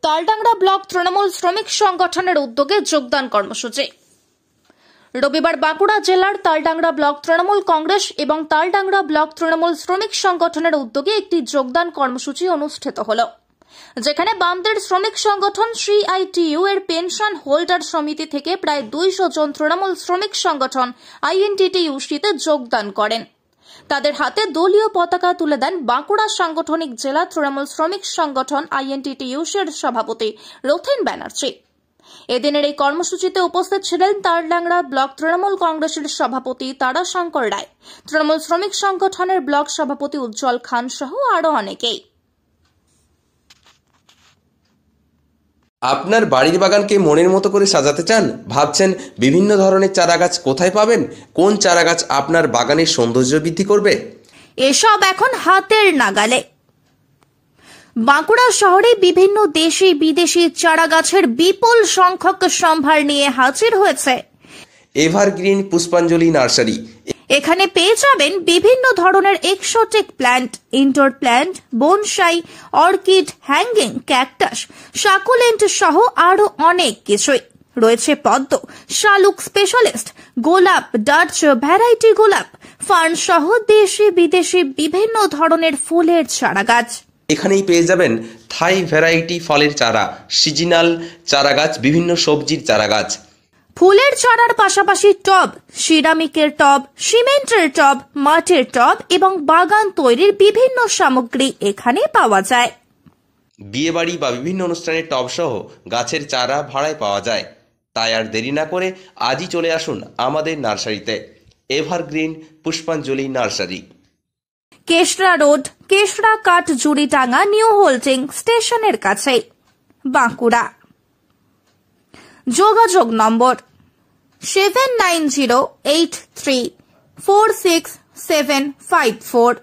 Taldangra block Trinamool শ্রমিক সংগঠনের উদ্যোগে যোগদান কর্মসূচি। রবিবার বাঁকুড়া জেলার তালডাংরা ব্লক তৃণমূল কংগ্রেস এবং তালডাংরা ব্লক তৃণমূল শ্রমিক সংগঠনের উদ্যোগে একটি যোগদান কর্মসূচি অনুষ্ঠিত হল, যেখানে বামদের শ্রমিক সংগঠন সিআইটিইউ এর পেনশন হোল্ডার সমিতি থেকে প্রায় 200 জন তৃণমূল শ্রমিক সংগঠন আইএনটিটিইউসিতে যোগদান করেন। তাদের হাতে দলীয় পতাকা তুলে দেন বাঁকুড়া সাংগঠনিক জেলা তৃণমূল শ্রমিক সংগঠন আইএনটিটিইউসির সভাপতি রথেন ব্যানার্জি। এদিনের এই কর্মসূচিতে উপস্থিত ছিলেন তালডাংরা ব্লক তৃণমূল কংগ্রেসের সভাপতি তারাশঙ্কর রায়, তৃণমূল শ্রমিক সংগঠনের ব্লক সভাপতি উজ্জ্বল খান সহ আরো অনেকেই। আপনার বাড়ির বাগানকে মনের মতো করে সাজাতে চান? ভাবছেন বিভিন্ন ধরনের চারাগাছ কোথায় পাবেন? কোন চারাগাছ আপনার বাগানের সৌন্দর্য বৃদ্ধি করবে? এসব এখন হাতের নাগালে। বাঁকুড়া শহরে বিভিন্ন দেশি বিদেশি চারাগাছের বিপুল সংখ্যক সম্ভার নিয়ে হাজির হয়েছে এভারগ্রিন পুষ্পাঞ্জলি নার্সারি। এখানে পেয়ে যাবেন বিভিন্ন ধরনের exotic plant, indoor plant, bonsai, orchid, hanging, cactus, succulent সহ আরো অনেক কিছুই। রয়েছে পদ্ম, শালুক স্পেশালিস্ট, গোলাপ, ডাচ ভ্যারাইটি গোলাপ, ফার্ন সহ দেশি বিদেশি বিভিন্ন ধরনের ফুলের চারাগাছ। এখানেই পেয়ে যাবেন থাই ভ্যারাইটি ফলের চারা, সিজনাল চারাগাছ, বিভিন্ন সবজির চারাগাছ। ফুলের চারার পাশাপাশি টব, সিরামিকের টব, সিমেন্টের টব, মাটির টব এবং বাগান তৈরির বিভিন্ন সামগ্রী এখানে পাওয়া যায়। বিয়েবাড়ি বা বিভিন্ন অনুষ্ঠানের টব সহ গাছের চারা ভাড়ায় পাওয়া যায়। তাই আর দেরি না করে আজই চলে আসুন আমাদের নার্সারিতে, এভারগ্রিন পুষ্পাঞ্জলি নার্সারি, কেশরা রোড, কেশরা কাঠ জুড়িটাঙ্গা নিউ হোল্ডিং স্টেশনের কাছে, বাঁকুড়া। যোগাযোগ নম্বর 7908346754।